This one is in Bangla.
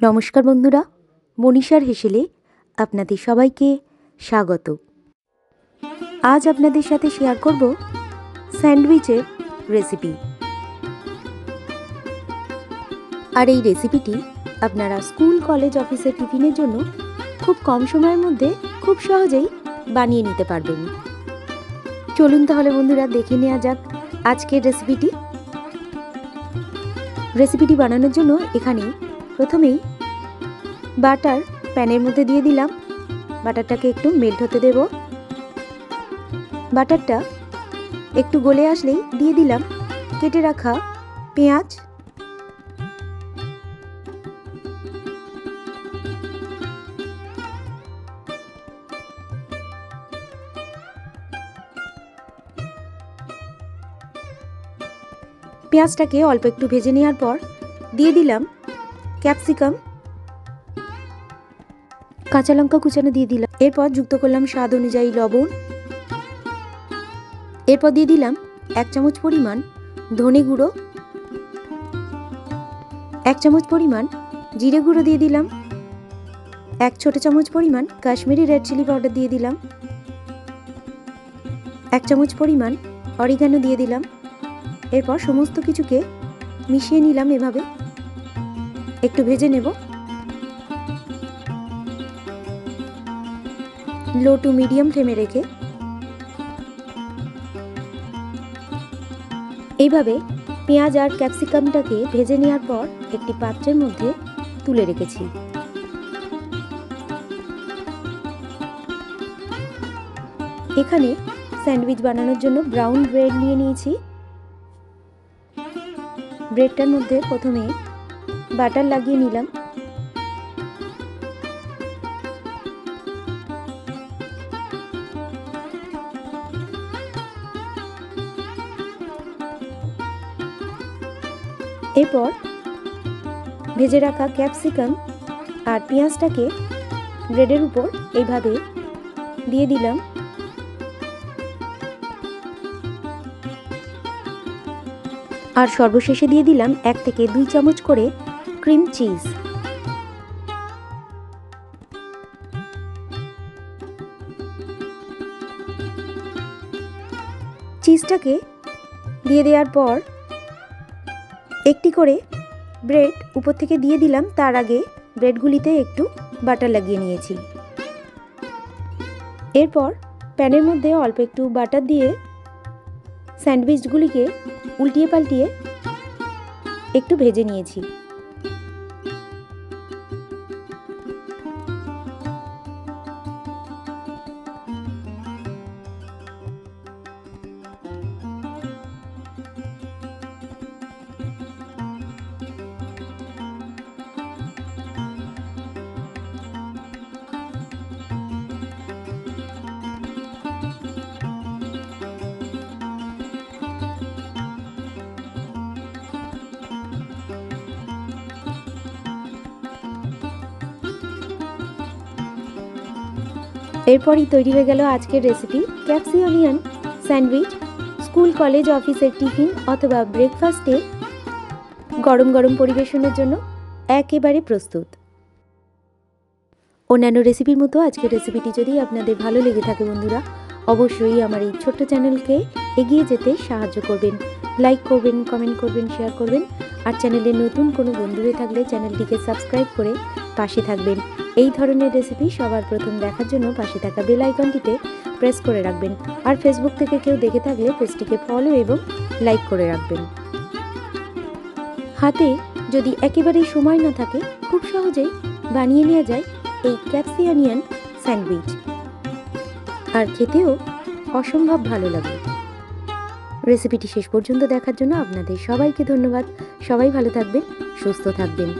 নমস্কার বন্ধুরা, মনীষার হেসেলে আপনাদের সবাইকে স্বাগত। আজ আপনাদের সাথে শেয়ার করব স্যান্ডউইচের রেসিপি। আর এই রেসিপিটি আপনারা স্কুল, কলেজ, অফিসের টিফিনের জন্য খুব কম সময়ের মধ্যে খুব সহজেই বানিয়ে নিতে পারবেন। চলুন তাহলে বন্ধুরা দেখে নেওয়া যাক আজকের রেসিপিটি। রেসিপিটি বানানোর জন্য এখানে প্রথমেই বাটার প্যানের মধ্যে দিয়ে দিলাম। বাটারটাকে একটু মেল্ট হতে দেব। বাটারটা একটু গলে আসলেই দিয়ে দিলাম কেটে রাখা পেঁয়াজ, পেঁয়াজটাকে অল্প একটু ভেজে নেওয়ার পর দিয়ে দিলাম ক্যাপসিকাম, কাঁচা লঙ্কা কুচানো দিয়ে দিলাম। এরপর যুক্ত করলাম স্বাদ অনুযায়ী লবণ। এরপর দিয়ে দিলাম 1 চামচ পরিমাণ ধনে গুঁড়ো, 1 চামচ পরিমাণ জিরে গুঁড়ো দিয়ে দিলাম, 1 ছোট চামচ পরিমাণ কাশ্মীরি রেড চিলি পাউডার দিয়ে দিলাম, 1 চামচ পরিমাণ অরিগানো দিয়ে দিলাম। এরপর সমস্ত কিছুকে মিশিয়ে নিলাম। এভাবে একটু ভেজে নেব। লো টু মিডিয়াম ফ্লেমে রেখে এইভাবে পেঁয়াজ আর ক্যাপসিকামটাকে ভেজে নেওয়ার পর একটি পাত্রের মধ্যে তুলে রেখেছি। এখানে স্যান্ডউইচ বানানোর জন্য ব্রাউন ব্রেড নিয়ে নিয়েছি। ব্রেডটার মধ্যে প্রথমে বাটার লাগিয়ে নিলাম। এরপর ভেজে রাখা ক্যাপসিকাম আর পেঁয়াজটাকে ব্রেডের উপর এইভাবে দিয়ে দিলাম। আর সর্বশেষে দিয়ে দিলাম 1 থেকে 2 চামচ করে ক্রিম চিজ। চিজটাকে দিয়ে দেওয়ার পর একটি করে ব্রেড উপর থেকে দিয়ে দিলাম। তার আগে ব্রেডগুলিতে একটু বাটার লাগিয়ে নিয়েছি। এরপর প্যানের মধ্যে অল্প একটু বাটার দিয়ে স্যান্ডউইচগুলিকে উল্টিয়ে পাল্টিয়ে একটু ভেজে নিয়েছি। এরপরই তৈরি হয়ে গেল আজকের recipe capsicum onion sandwich. School, college, অফিসের টিফিন অথবা ব্রেকফাস্টে গরম গরম পরিবেশনের জন্য একেবারে প্রস্তুত। অন্যান্য রেসিপির মতো আজকের রেসিপিটি যদি আপনাদের ভালো লেগে থাকে বন্ধুরা, অবশ্যই আমার এই ছোট্ট চ্যানেলকে এগিয়ে যেতে সাহায্য করবেন। লাইক করবেন, কমেন্ট করবেন, শেয়ার করবেন। আর চ্যানেলে নতুন কোনো বন্ধু হয়ে থাকলে চ্যানেলটিকে সাবস্ক্রাইব করে পাশে থাকবেন। এই ধরনের রেসিপি সবার প্রথম দেখার জন্য পাশে থাকা বেল আইকনটিতে প্রেস করে রাখবেন। আর ফেসবুক থেকে কেউ দেখে থাকলে পেজটিকে ফলো এবং লাইক করে রাখবেন। হাতে যদি একেবারেই সময় না থাকে, খুব সহজেই বানিয়ে নেওয়া যায় এই ক্যাপসি অনিয়ন স্যান্ডউইচ। আর খেতেও অসম্ভব ভালো লাগে। রেসিপিটি শেষ পর্যন্ত দেখার জন্য আপনাদের সবাইকে ধন্যবাদ। সবাই ভালো থাকবেন, সুস্থ থাকবেন।